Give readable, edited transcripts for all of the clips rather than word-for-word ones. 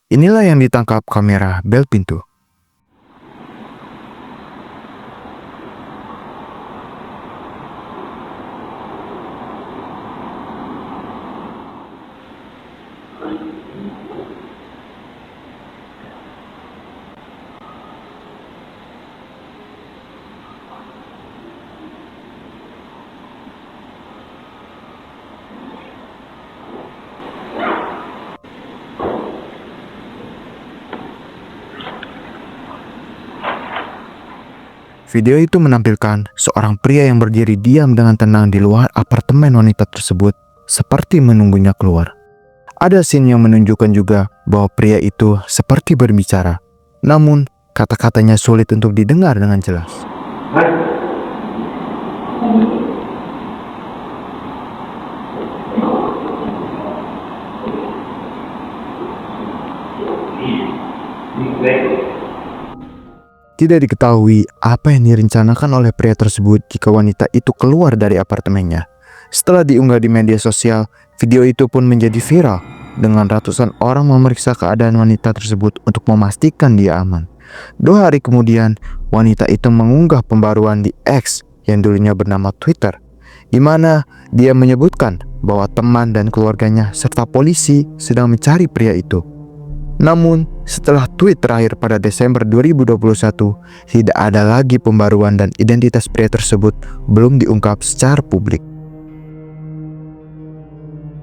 Inilah yang ditangkap kamera bel pintu. Video itu menampilkan seorang pria yang berdiri diam dengan tenang di luar apartemen wanita tersebut, seperti menunggunya keluar. Ada scene yang menunjukkan juga bahwa pria itu seperti berbicara, namun kata-katanya sulit untuk didengar dengan jelas. Tidak diketahui apa yang direncanakan oleh pria tersebut jika wanita itu keluar dari apartemennya. Setelah diunggah di media sosial, video itu pun menjadi viral dengan ratusan orang memeriksa keadaan wanita tersebut untuk memastikan dia aman. 2 hari kemudian, wanita itu mengunggah pembaruan di X yang dulunya bernama Twitter, di mana dia menyebutkan bahwa teman dan keluarganya serta polisi sedang mencari pria itu. Namun, setelah tweet terakhir pada Desember 2021, tidak ada lagi pembaruan dan identitas pria tersebut belum diungkap secara publik.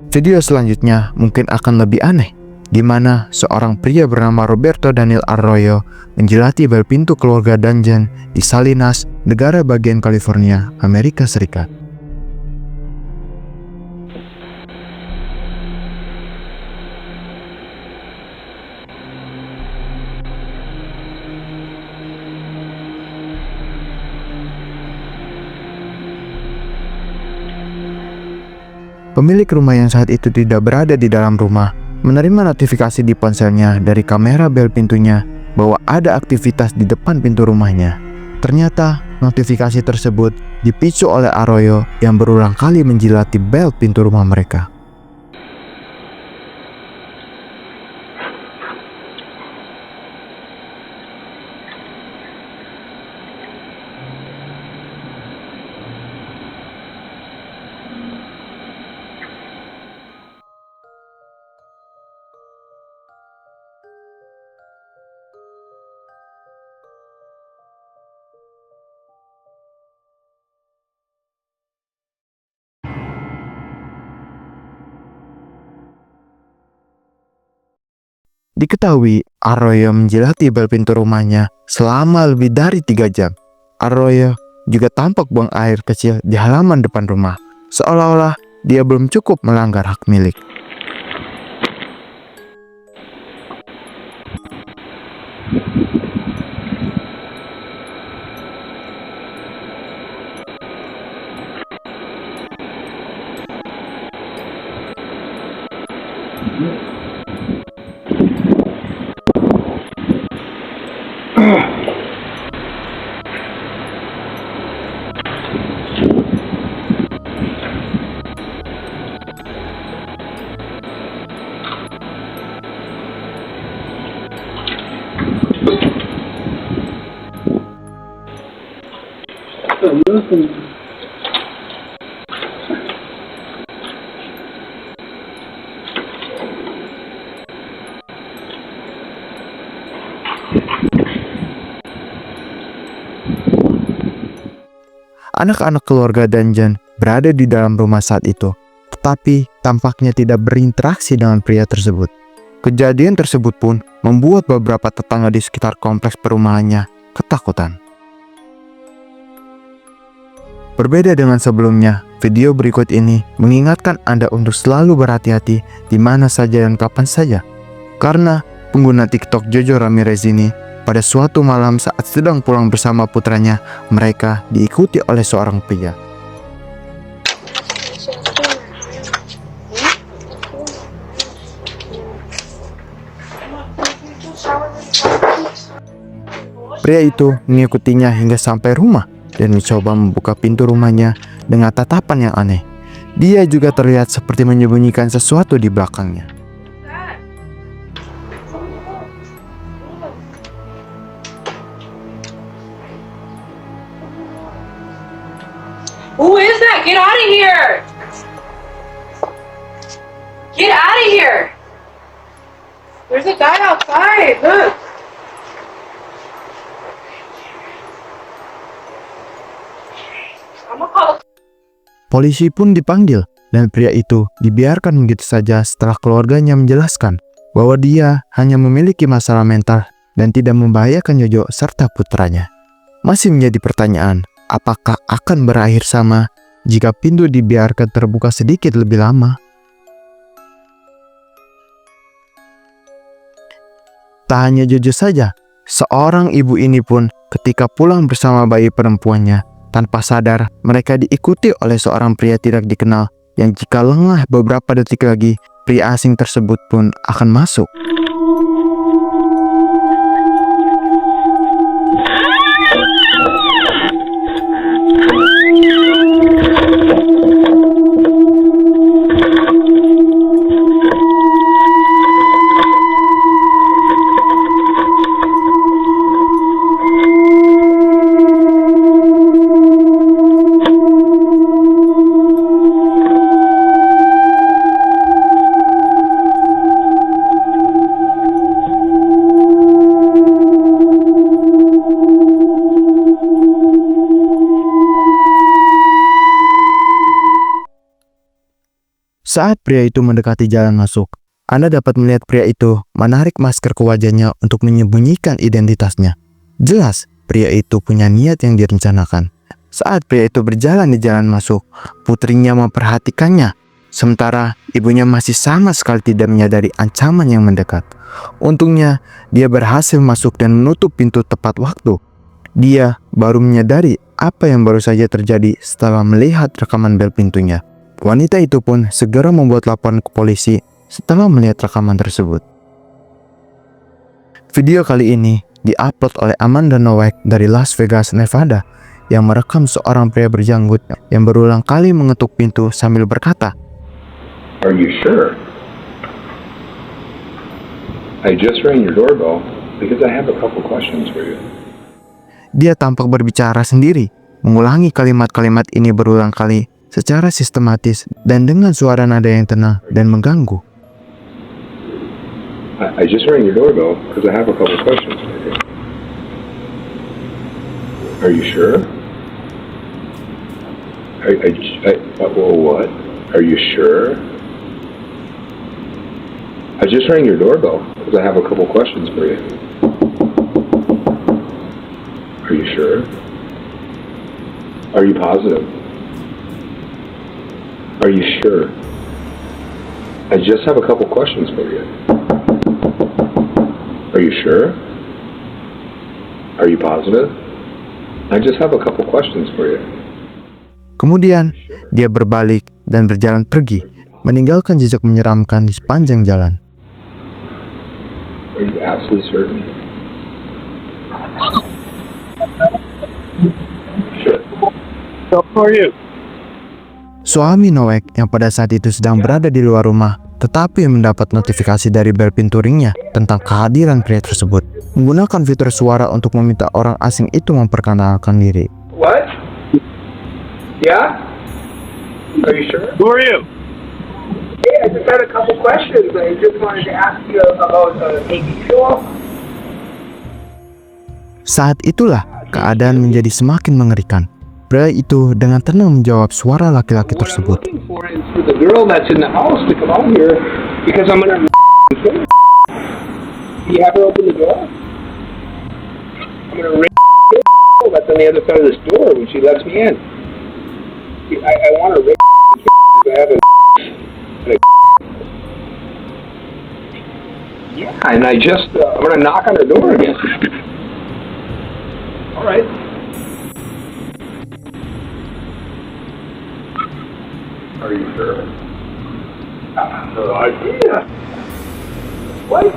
Video selanjutnya mungkin akan lebih aneh, di mana seorang pria bernama Roberto Daniel Arroyo menjilati bel pintu keluarga Dungeon di Salinas, negara bagian California, Amerika Serikat. Pemilik rumah yang saat itu tidak berada di dalam rumah menerima notifikasi di ponselnya dari kamera bel pintunya bahwa ada aktivitas di depan pintu rumahnya. Ternyata notifikasi tersebut dipicu oleh Arroyo yang berulang kali menjilati bel pintu rumah mereka. Diketahui Arroyo menjilati bel pintu rumahnya selama lebih dari 3 jam. Arroyo juga tampak buang air kecil di halaman depan rumah, seolah-olah dia belum cukup melanggar hak milik. Anak-anak keluarga Dungeon berada di dalam rumah saat itu, tetapi tampaknya tidak berinteraksi dengan pria tersebut. Kejadian tersebut pun membuat beberapa tetangga di sekitar kompleks perumahannya ketakutan. Berbeda dengan sebelumnya, video berikut ini mengingatkan Anda untuk selalu berhati-hati di mana saja dan kapan saja. Karena pengguna TikTok Jojo Ramirez ini pada suatu malam saat sedang pulang bersama putranya, mereka diikuti oleh seorang pria. Pria itu mengikutinya hingga sampai rumah dan mencoba membuka pintu rumahnya dengan tatapan yang aneh. Dia juga terlihat seperti menyembunyikan sesuatu di belakangnya. Who is that? Get out of here! Get out of here! There's a guy outside. Look. I'm gonna call. Polisi pun dipanggil dan pria itu dibiarkan begitu saja setelah keluarganya menjelaskan bahwa dia hanya memiliki masalah mental dan tidak membahayakan Jojo serta putranya. Masih menjadi pertanyaan, apakah akan berakhir sama jika pintu dibiarkan terbuka sedikit lebih lama? Tak hanya Jojo saja, seorang ibu ini pun ketika pulang bersama bayi perempuannya, tanpa sadar mereka diikuti oleh seorang pria tidak dikenal yang jika lengah beberapa detik lagi, pria asing tersebut pun akan masuk. Saat pria itu mendekati jalan masuk, Anda dapat melihat pria itu menarik masker ke wajahnya untuk menyembunyikan identitasnya. Jelas, pria itu punya niat yang direncanakan. Saat pria itu berjalan di jalan masuk, putrinya memperhatikannya, sementara ibunya masih sama sekali tidak menyadari ancaman yang mendekat. Untungnya, dia berhasil masuk dan menutup pintu tepat waktu. Dia baru menyadari apa yang baru saja terjadi setelah melihat rekaman bel pintunya. Wanita itu pun segera membuat laporan ke polisi setelah melihat rekaman tersebut. Video kali ini diupload oleh Amanda Nowak dari Las Vegas, Nevada, yang merekam seorang pria berjanggut yang berulang kali mengetuk pintu sambil berkata, "Are you sure? I just rang your doorbell because I have a couple questions for you." Dia tampak berbicara sendiri, mengulangi kalimat-kalimat ini berulang kali secara sistematis dan dengan suara nada yang tenang dan mengganggu. I just rang your doorbell because I have a couple questions for you. Are you sure? What? Are you sure? I just rang your doorbell because I have a couple questions for you. Are you sure? Are you positive? Are you sure? I just have a couple questions for you. Are you sure? Are you positive? I just have a couple questions for you. Kemudian, dia berbalik dan berjalan pergi, meninggalkan jejak menyeramkan di sepanjang jalan. Are you absolutely certain? Sure. How are you? Suami Nowak yang pada saat itu sedang berada di luar rumah, tetapi mendapat notifikasi dari bel pintu ringnya tentang kehadiran pria tersebut, menggunakan fitur suara untuk meminta orang asing itu memperkenalkan diri. What? Yeah? Are you sure? Who are you? Hey, I just had a couple questions. I just wanted to ask you about the TV show. Saat itulah keadaan menjadi semakin mengerikan. Pria itu dengan tenang menjawab suara laki-laki tersebut. For the girl that's in the house to come out here because I'm gonna. You have her open the door. I'm gonna that's on the other side of this door when she lets me in. I want to. I have a. Yeah, and I just I'm gonna knock on her door again. All right. Are you sure? No idea. What?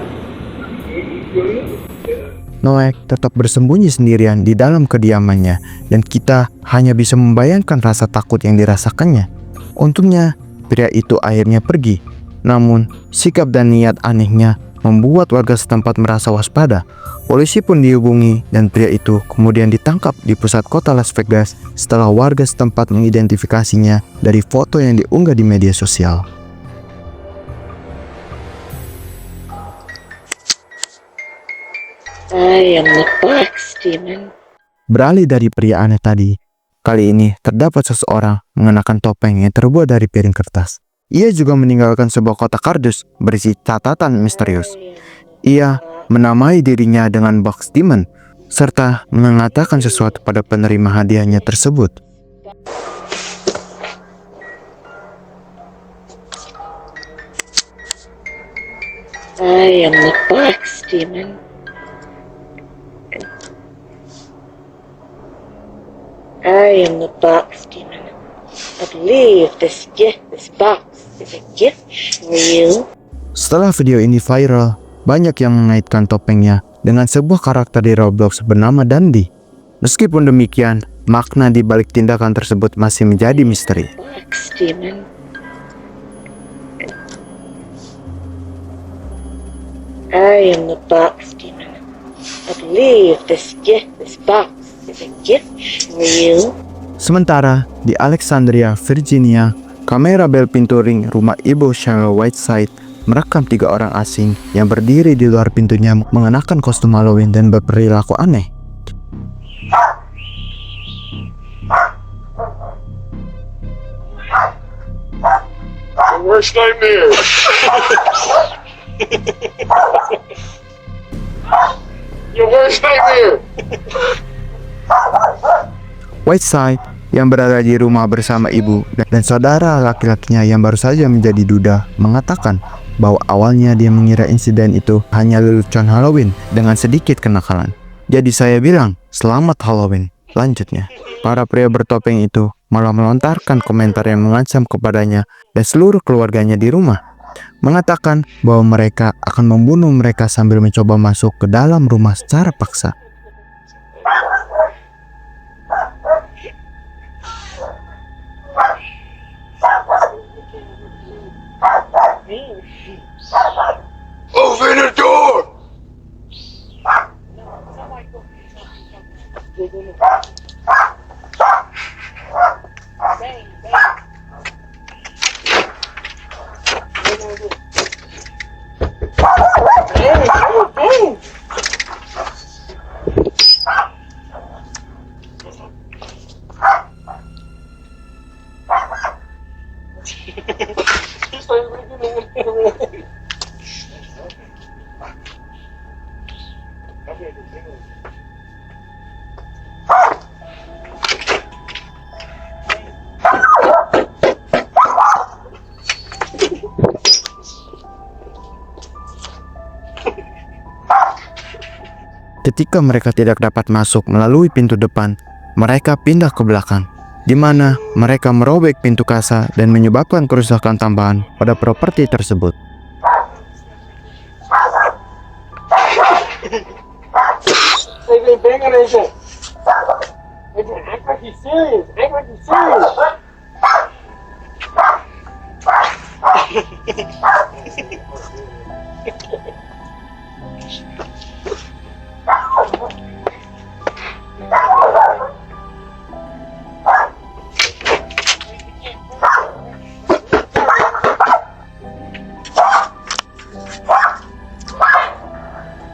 Nowak tetap bersembunyi sendirian di dalam kediamannya dan kita hanya bisa membayangkan rasa takut yang dirasakannya. Untungnya, pria itu akhirnya pergi. Namun, sikap dan niat anehnya membuat warga setempat merasa waspada. Polisi pun dihubungi dan pria itu kemudian ditangkap di pusat kota Las Vegas setelah warga setempat mengidentifikasinya dari foto yang diunggah di media sosial. I am the box demon. Beralih dari pria aneh tadi, kali ini terdapat seseorang mengenakan topeng yang terbuat dari piring kertas. Ia juga meninggalkan sebuah kotak kardus berisi catatan misterius. Ia menamai dirinya dengan Box Demon, serta mengatakan sesuatu pada penerima hadiahnya tersebut. I am the box demon. I am the box demon. I believe this box is a gift for you. Setelah video ini viral, banyak yang mengaitkan topengnya dengan sebuah karakter di Roblox bernama Dandy. Meskipun demikian, makna di balik tindakan tersebut masih menjadi misteri. Box demon. I am the box demon. I believe this box is a gift for you. Sementara di Alexandria, Virginia, kamera bel pintu ring rumah ibu Cheryl Whiteside merekam 3 orang asing yang berdiri di luar pintunya mengenakan kostum Halloween dan berperilaku aneh. Worst nightmare. Your worst nightmare. Whiteside yang berada di rumah bersama ibu dan saudara laki-lakinya yang baru saja menjadi duda mengatakan bahwa awalnya dia mengira insiden itu hanya lelucon Halloween dengan sedikit kenakalan. Jadi saya bilang, selamat Halloween. Lanjutnya, para pria bertopeng itu malah melontarkan komentar yang mengancam kepadanya dan seluruh keluarganya di rumah. Mengatakan bahwa mereka akan membunuh mereka sambil mencoba masuk ke dalam rumah secara paksa. Open the door. Ketika mereka tidak dapat masuk melalui pintu depan, mereka pindah ke belakang, di mana mereka merobek pintu kasa dan menyebabkan kerusakan tambahan pada properti tersebut.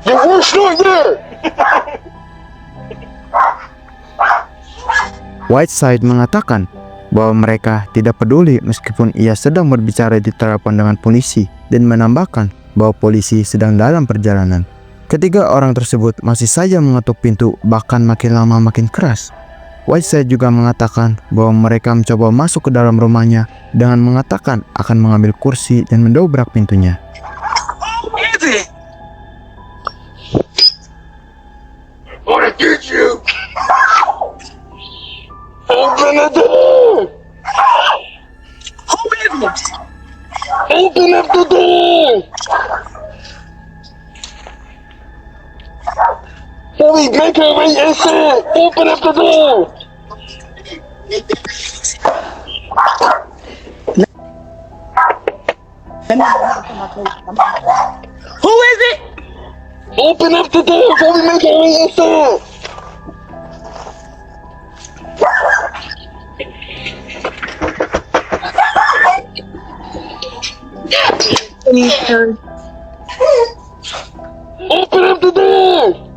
Your worst nightmare. Whiteside mengatakan bahwa mereka tidak peduli meskipun ia sedang berbicara di telepon dengan polisi dan menambahkan bahwa polisi sedang dalam perjalanan. Ketiga orang tersebut masih saja mengetuk pintu, bahkan makin lama makin keras. Whiteside juga mengatakan bahwa mereka mencoba masuk ke dalam rumahnya dengan mengatakan akan mengambil kursi dan mendobrak pintunya. I wanna get you. Open the door. Open up the door. Hurry, make her wait inside. Open up the door. Who is it? Open up the door before we make our way inside. Open up the door.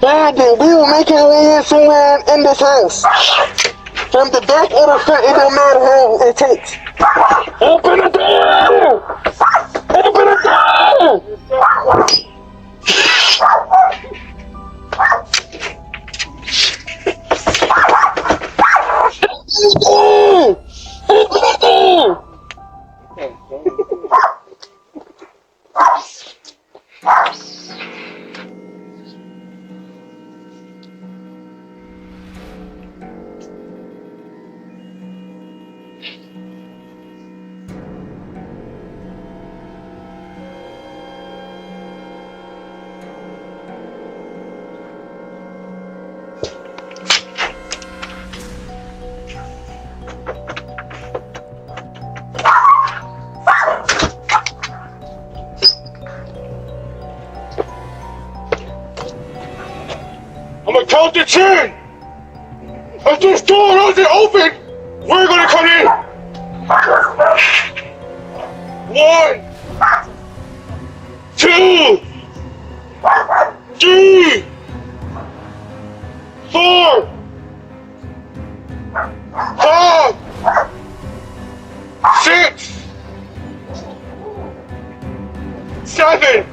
Brandon, we will make our way in somewhere in this house. From the back or the front, it don't matter how it takes. Open the door! Open the door! Open the door! I'm gonna count to 10. If this door doesn't open, we're gonna come in. 1, 2, 3, 4, 5, 6, 7.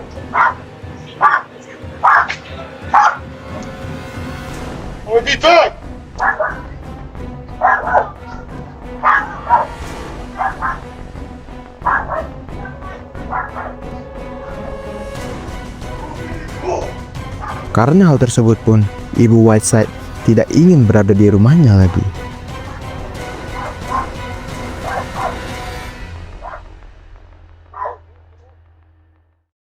We'll be back. Karena hal tersebut pun, Ibu Whiteside tidak ingin berada di rumahnya lagi.